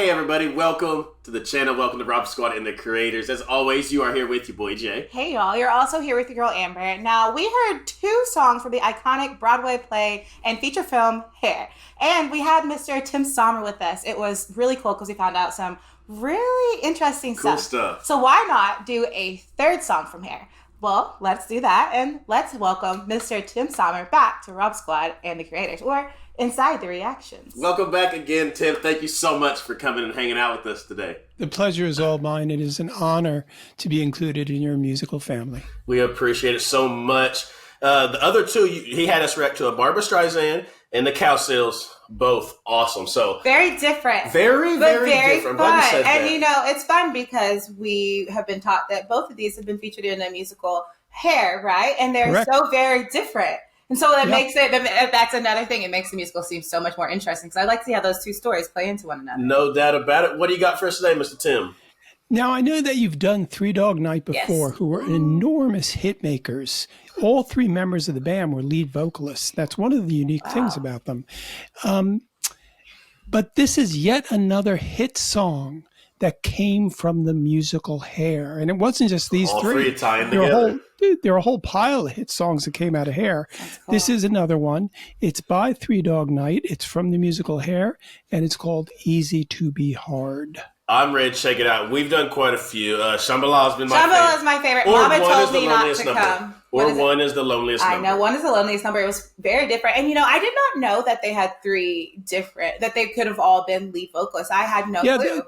Hey everybody, welcome to the channel. Welcome to Rob Squad and the Creators. As always, you are here with your boy Jay. Hey y'all, you're also here with your girl Amber. Now, we heard two songs from the iconic Broadway play and feature film Hair. And we had Mr. Tim Sommer with us. It was really cool because we found out some really interesting stuff. So why not do a third song from Hair? Well, let's do that, and let's welcome Mr. Tim Sommer back to Rob Squad and the Creators, or Inside the Reactions. Welcome back again, Tim. Thank you so much for coming and hanging out with us today. The pleasure is all mine. It is an honor to be included in your musical family. We appreciate it so much. The other two, he had us react to a Barbra Streisand and the Cowsills, both awesome. So very different, very different. Fun. And you know, it's fun because we have been taught that both of these have been featured in a musical Hair, right? And they're Correct. So very different. And so that makes it, that's another thing. It makes the musical seem so much more interesting. So I'd like to see how those two stories play into one another. No doubt about it. What do you got for us today, Mr. Tim? Now, I know that you've done Three Dog Night before, who were enormous hit makers. All three members of the band were lead vocalists. That's one of the unique things about them. But this is yet another hit song that came from the musical Hair. And it wasn't just these all three. Tying together. There are a whole pile of hit songs that came out of Hair. Cool. This is another one. It's by Three Dog Night. It's from the musical Hair, and it's called Easy to Be Hard. I'm ready to check it out. We've done quite a few. Shambhala's been my favorite. Shambhala's my favorite. Mama told me not to come. Or One is the Loneliest Number. I know, One is the Loneliest Number. It was very different. And, you know, I did not know that they had that they could have all been lead vocalists. I had no clue.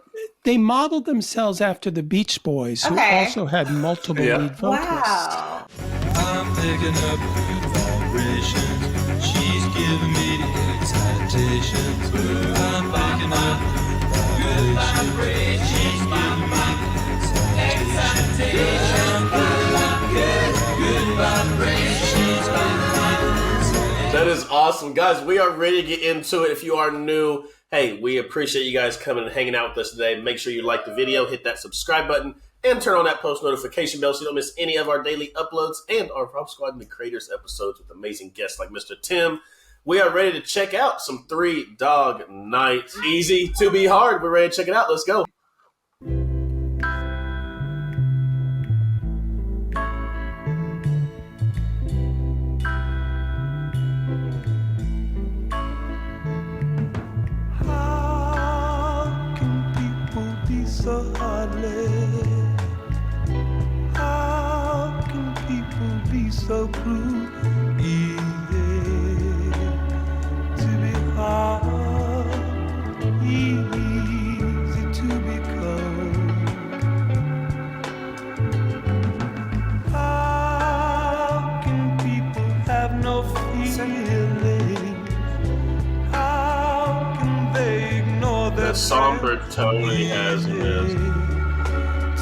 They modeled themselves after the Beach Boys, who also had multiple lead vocalists. Wow. I'm picking up good vibrations. She's giving me the excitations. I'm picking up good vibrations. She's giving me the excitations. Good vibrations. She's giving me the excitations. That is awesome. Guys, we are ready to get into it. If you are new, hey, we appreciate you guys coming and hanging out with us today. Make sure you like the video, hit that subscribe button, and turn on that post notification bell so you don't miss any of our daily uploads and our Rob Squad and the Creators episodes with amazing guests like Mr. Tim. We are ready to check out some Three Dog Night. Easy to Be Hard. We're ready to check it out. Let's go. How can people be so heartless? How can people be so cruel? Easy to be hard, easy to be cold. How can people have no feeling? How can they ignore their That somber tone he has in this.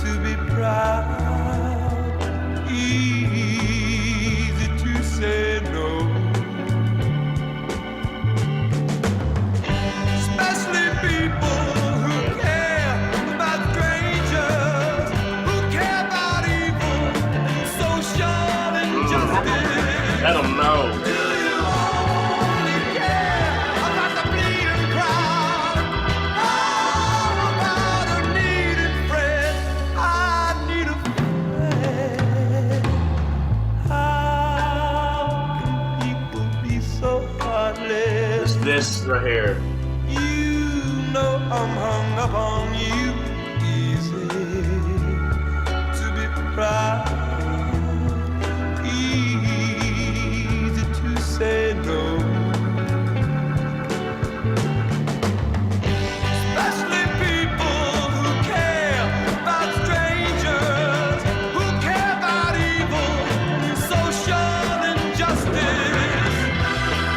to be proud, easy to say no. Especially people who care about strangers, who care about evil, social injustice. I don't know. Do you only care about the bleeding crowd? How about a needed friend? I need a friend. How can people be so heartless? It's this right here. You know I'm hung up on you. Easy to be proud, easy to say no. Especially people who care about strangers, who care about evil, social injustice.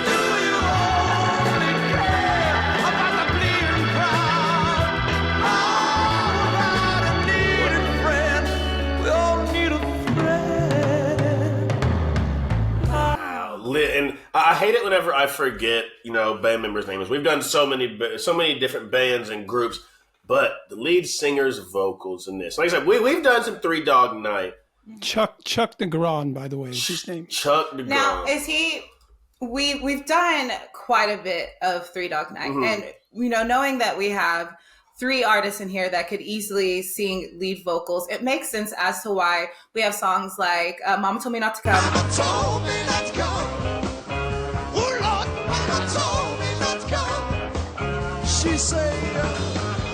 Do you only care about the bleeding crowd? How about a needed friend? We all need a friend. Wow. And I hate it whenever I forget, band members' names. We've done so many different bands and groups, but the lead singer's vocals in this. Like I said, we've done some Three Dog Night. Chuck DeGron, by the way, is his name. Chuck DeGron. Now, is he... We've done quite a bit of Three Dog Night, and knowing that we have three artists in here that could easily sing lead vocals, it makes sense as to why we have songs like Mama Told Me Not to Come. Mama told me not to come. Oh Lord, Mama told me not to come. She said,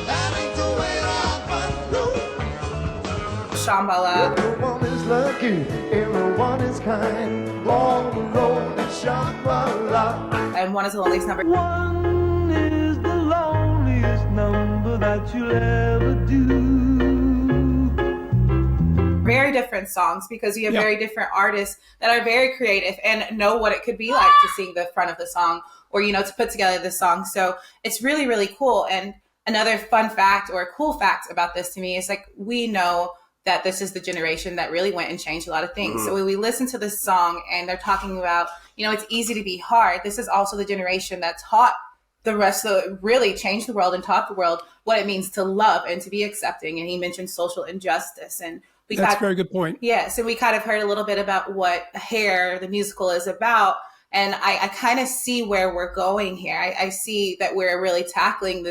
that ain't the way I know. Shambhala. Everyone is lucky, everyone is kind. All the road is Shambhala. And One Is the Loneliest Number. One is the loneliest number that you'll ever do. Very different songs because you have very different artists that are very creative and know what it could be like to sing the front of the song or, to put together the song. So it's really, really cool. And another fun fact or cool fact about this to me is like, we know that this is the generation that really went and changed a lot of things. So when we listen to this song and they're talking about, it's easy to be hard. This is also the generation that taught the rest of really changed the world and taught the world what it means to love and to be accepting. And he mentioned social injustice. And that's a very good point. Yes. And we kind of heard a little bit about what Hair, the musical, is about. And I kind of see where we're going here. I see that we're really tackling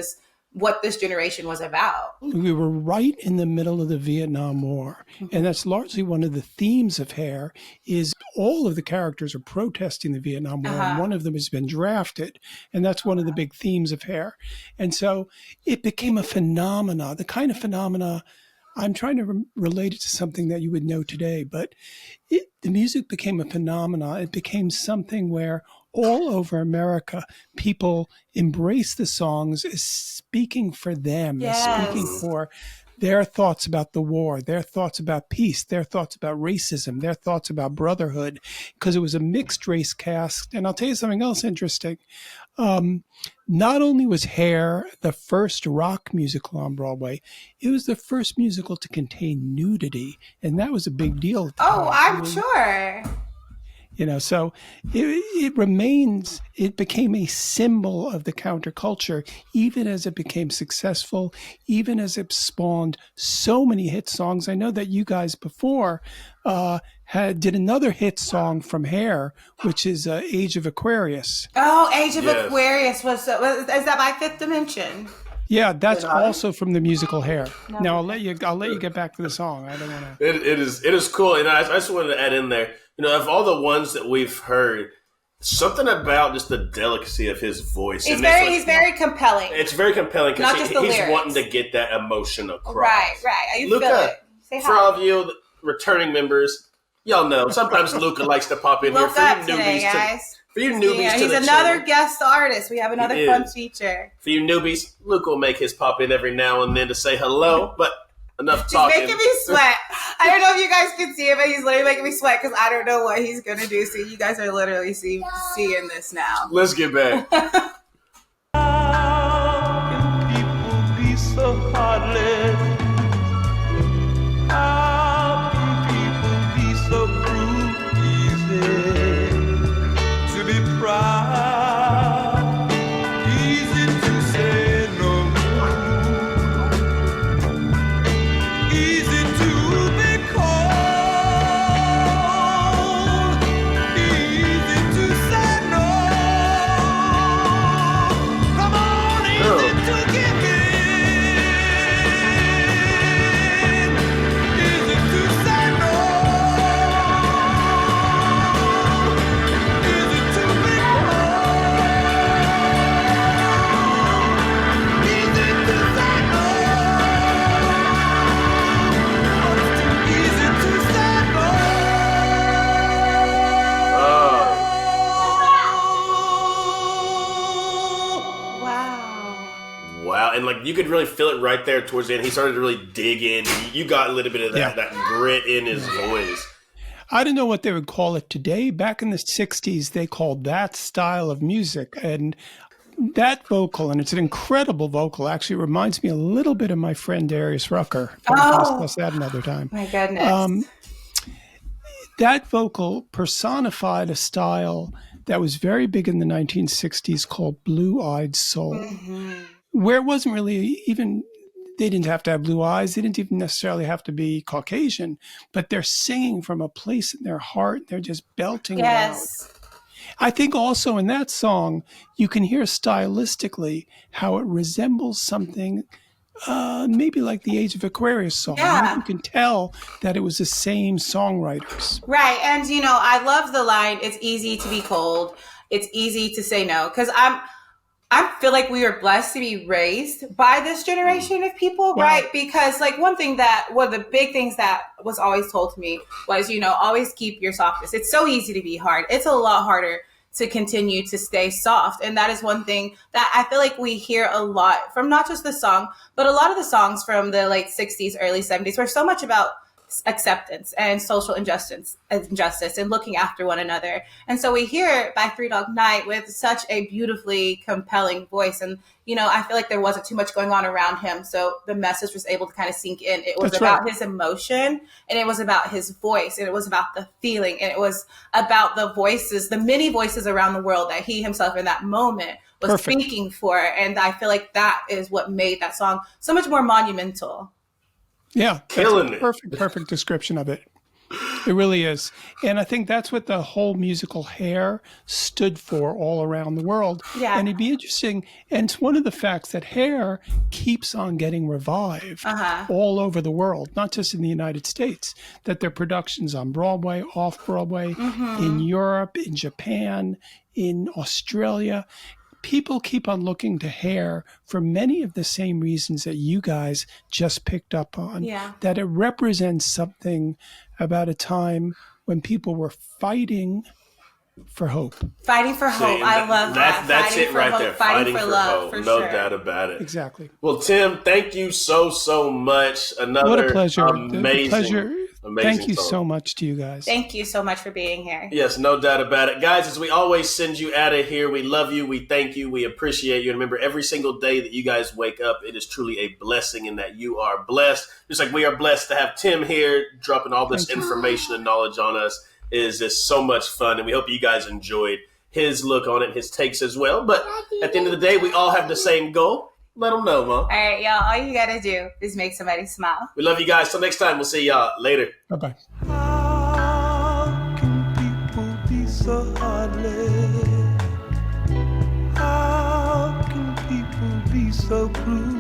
what this generation was about. We were right in the middle of the Vietnam War. And that's largely one of the themes of Hair is all of the characters are protesting the Vietnam War. And one of them has been drafted. And that's one of the big themes of Hair. And so it became a phenomena, the kind of phenomena, I'm trying to relate it to something that you would know today, but the music became a phenomena. It became something where all over America, people embrace the songs as speaking for them, as speaking for their thoughts about the war, their thoughts about peace, their thoughts about racism, their thoughts about brotherhood, because it was a mixed race cast. And I'll tell you something else interesting. Not only was Hair the first rock musical on Broadway, it was the first musical to contain nudity. And that was a big deal at the time. I'm sure. So it became a symbol of the counterculture, even as it became successful, even as it spawned so many hit songs. I know that you guys before did another hit song from Hair, which is Age of Aquarius. Oh, Age of Aquarius is that by Fifth Dimension? Yeah, that's also from the musical Hair. Now I'll let you get back to the song. I don't want to. It is cool, and I just wanted to add in there. Of all the ones that we've heard, something about just the delicacy of his voice. He's very compelling. It's very compelling because he's lyrics. wanting to get that emotion across. Right. You Luca, feel it. Say hi. For all of you returning members, y'all know sometimes Luca likes to pop in here for you newbies. Guys. For you newbies to he's the another channel. guest artist. We have another fun feature. For you newbies, Luca will make his pop in every now and then to say hello, but enough talking. He's making me sweat. I don't know if you guys can see it, but he's literally making me sweat because I don't know what he's going to do. So you guys are literally seeing this now. Let's get back. How can people be so heartless? How can people be so cruel? Easy to be proud, easy to say no, easy to be cold, easy to say no. Come on, easy to give in, easy to say no, easy to be cold, easy to say no, easy to say no. Wow. Wow, and you could really feel it right there towards the end. He started to really dig in. You got a little bit of that grit in his voice. I don't know what they would call it today. Back in the 60s, they called that style of music. And that vocal, and it's an incredible vocal, actually reminds me a little bit of my friend Darius Rucker. But we can discuss that another time. My goodness. That vocal personified a style that was very big in the 1960s called blue-eyed soul, where it wasn't really even, they didn't have to have blue eyes. They didn't even necessarily have to be Caucasian, but they're singing from a place in their heart. They're just belting it out. I think also in that song, you can hear stylistically how it resembles something maybe like the Age of Aquarius song. Yeah. You can tell that it was the same songwriters. Right. And, I love the line, it's easy to be cold. It's easy to say no. Because I feel like we were blessed to be raised by this generation of people, right? Because one of the big things that was always told to me was, always keep your softness. It's so easy to be hard. It's a lot harder to continue to stay soft. And that is one thing that I feel like we hear a lot from not just the song, but a lot of the songs from the late 60s, early 70s were so much about acceptance and social injustice and looking after one another. And so we hear it by Three Dog Night with such a beautifully compelling voice. And, I feel like there wasn't too much going on around him. So the message was able to kind of sink in. It was about his emotion, and it was about his voice, and it was about the feeling, and it was about the voices, the many voices around the world that he himself in that moment was speaking for. And I feel like that is what made that song so much more monumental. Yeah, killing it. Perfect description of it. It really is. And I think that's what the whole musical Hair stood for all around the world. Yeah. And it'd be interesting. And it's one of the facts that Hair keeps on getting revived all over the world, not just in the United States, that their productions on Broadway, off Broadway, in Europe, in Japan, in Australia. People keep on looking to Hair for many of the same reasons that you guys just picked up on. Yeah. That it represents something about a time when people were fighting for hope. Fighting for hope. I love that. That's fighting it for right hope, there. Fighting for love, hope. for No sure. doubt about it. Exactly. Well, Tim, thank you so much. Another What a pleasure. amazing Thank you song. so much to you guys. Thank you so much for being here. Yes, no doubt about it. Guys, as we always send you out of here, we love you, we thank you, we appreciate you. And remember, every single day that you guys wake up, it is truly a blessing in that you are blessed. Just like we are blessed to have Tim here dropping all this information and knowledge on us. It is just so much fun, and we hope you guys enjoyed his look on it, his takes as well. But at the end of the day, we all have the same goal. Let them know, Mom. All right, y'all. All you got to do is make somebody smile. We love you guys. Till next time, we'll see y'all later. Bye-bye. How can people be so heartless? How can people be so cruel?